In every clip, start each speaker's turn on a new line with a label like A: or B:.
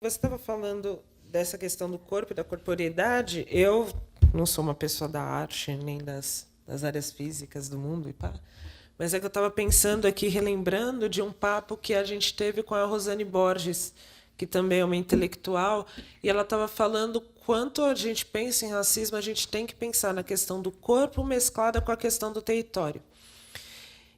A: Você estava falando dessa questão do corpo e da corporeidade. Eu não sou uma pessoa da arte, nem das áreas físicas do mundo, e pá. Mas é que eu estava pensando aqui, relembrando de um papo que a gente teve com a Rosane Borges, que também é uma intelectual, e ela estava falando quanto a gente pensa em racismo, a gente tem que pensar na questão do corpo mesclada com a questão do território.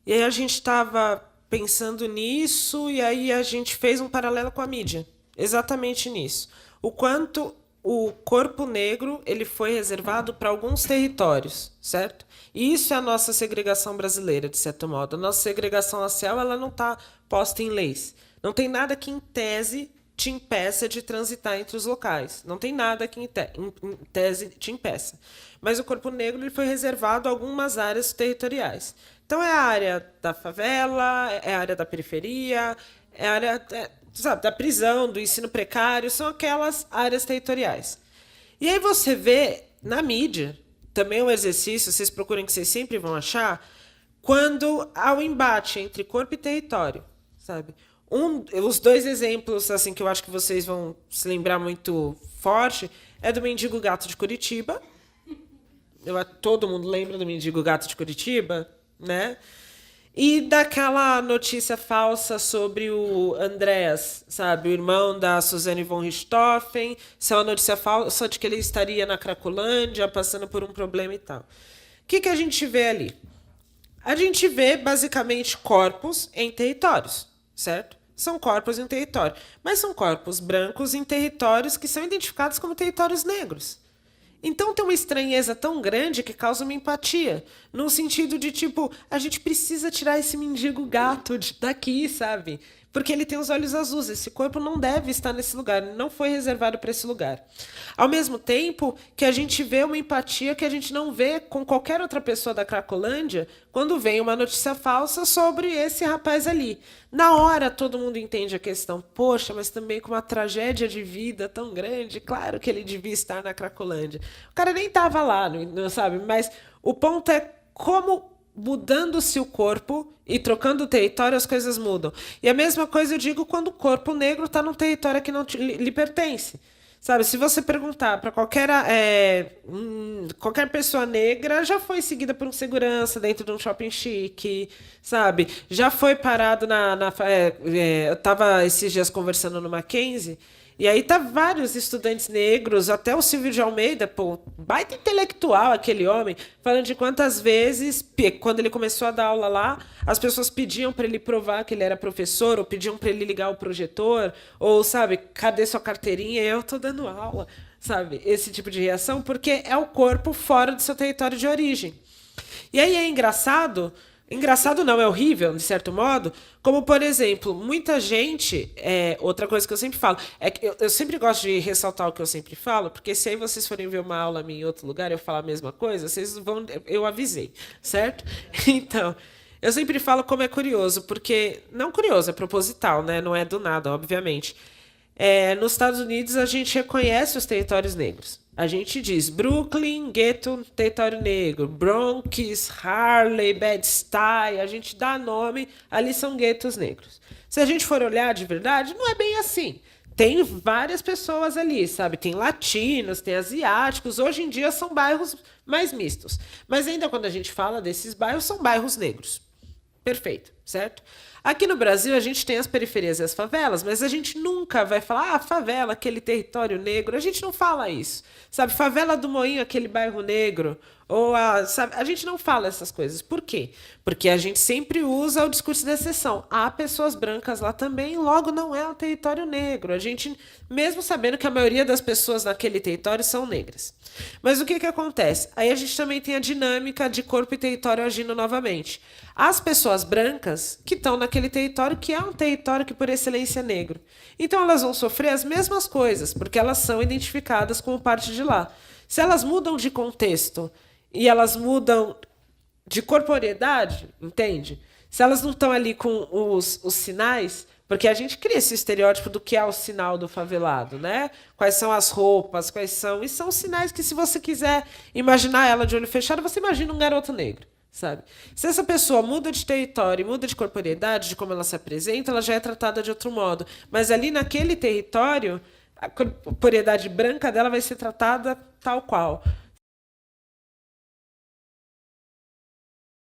A: E aí a gente estava pensando nisso, e aí a gente fez um paralelo com a mídia, exatamente nisso. O quanto o corpo negro ele foi reservado para alguns territórios, certo? E isso é a nossa segregação brasileira, de certo modo. A nossa segregação racial ela não está posta em leis. Não tem nada que, em tese, te impeça de transitar entre os locais. Não tem nada que, em tese, te impeça. Mas o corpo negro ele foi reservado a algumas áreas territoriais. Então, é a área da favela, é a área da periferia, é a área sabe, da prisão, do ensino precário, são aquelas áreas territoriais. E aí você vê na mídia, também é um exercício, vocês procurem que vocês sempre vão achar, quando há o embate entre corpo e território, sabe? Os dois exemplos assim que eu acho que vocês vão se lembrar muito forte é do Mendigo Gato de Curitiba. Todo mundo lembra do Mendigo Gato de Curitiba, né? E daquela notícia falsa sobre o Andreas, sabe? O irmão da Suzane von Richthofen. Isso é uma notícia falsa de que ele estaria na Cracolândia, passando por um problema e tal. O que a gente vê ali? A gente vê, basicamente, corpos em territórios, certo? São corpos em território. Mas são corpos brancos em territórios que são identificados como territórios negros. Então tem uma estranheza tão grande que causa uma empatia. No sentido de, tipo, a gente precisa tirar esse mendigo gato daqui, sabe? Porque ele tem os olhos azuis. Esse corpo não deve estar nesse lugar. Não foi reservado para esse lugar. Ao mesmo tempo que a gente vê uma empatia que a gente não vê com qualquer outra pessoa da Cracolândia quando vem uma notícia falsa sobre esse rapaz ali. Na hora todo mundo entende a questão. Poxa, mas também com uma tragédia de vida tão grande, claro que ele devia estar na Cracolândia. O cara nem estava lá, não sabe? Mas o ponto é como mudando-se o corpo e trocando o território, as coisas mudam. E a mesma coisa eu digo quando o corpo negro está num território que não lhe pertence. Sabe, se você perguntar para qualquer pessoa negra, já foi seguida por um segurança dentro de um shopping chique, sabe? Já foi parado eu estava esses dias conversando no Mackenzie, e aí tá vários estudantes negros, até o Silvio de Almeida, pô, baita intelectual aquele homem, falando de quantas vezes, quando ele começou a dar aula lá, as pessoas pediam para ele provar que ele era professor, ou pediam para ele ligar o projetor, ou, sabe, cadê sua carteirinha? Eu tô dando aula, sabe? Esse tipo de reação, porque é o corpo fora do seu território de origem. E aí é engraçado, engraçado não, é horrível, de certo modo, como, por exemplo, muita gente, outra coisa que eu sempre falo, é que eu sempre gosto de ressaltar o que eu sempre falo, porque se aí vocês forem ver uma aula minha em outro lugar, eu falar a mesma coisa, vocês vão, eu avisei, certo? Então, eu sempre falo como é curioso, porque, não curioso, é proposital, né? Não é do nada, obviamente. Nos Estados Unidos, a gente reconhece os territórios negros. A gente diz Brooklyn, gueto, território negro. Bronx, Harlem, Bed-Stuy. A gente dá nome, ali são guetos negros. Se a gente for olhar de verdade, não é bem assim. Tem várias pessoas ali, sabe? Tem latinos, tem asiáticos. Hoje em dia são bairros mais mistos. Mas ainda quando a gente fala desses bairros, são bairros negros. Perfeito, certo? Aqui no Brasil a gente tem as periferias e as favelas, mas a gente nunca vai falar, favela, aquele território negro. A gente não fala isso. Sabe, favela do Moinho, aquele bairro negro. Sabe, a gente não fala essas coisas. Por quê? Porque a gente sempre usa o discurso da exceção. Há pessoas brancas lá também, logo não é um território negro. A gente, mesmo sabendo que a maioria das pessoas naquele território são negras. Mas o que acontece? Aí a gente também tem a dinâmica de corpo e território agindo novamente. As pessoas brancas que estão naquele território, que é um território que por excelência é negro. Então elas vão sofrer as mesmas coisas, porque elas são identificadas como parte de lá. Se elas mudam de contexto e elas mudam de corporeidade, entende? Se elas não estão ali com os sinais, porque a gente cria esse estereótipo do que é o sinal do favelado, né? Quais são as roupas, quais são. E são sinais que, se você quiser imaginar ela de olho fechado, você imagina um garoto negro, sabe? Se essa pessoa muda de território, muda de corporeidade, de como ela se apresenta, ela já é tratada de outro modo. Mas ali naquele território, a corporeidade branca dela vai ser tratada tal qual.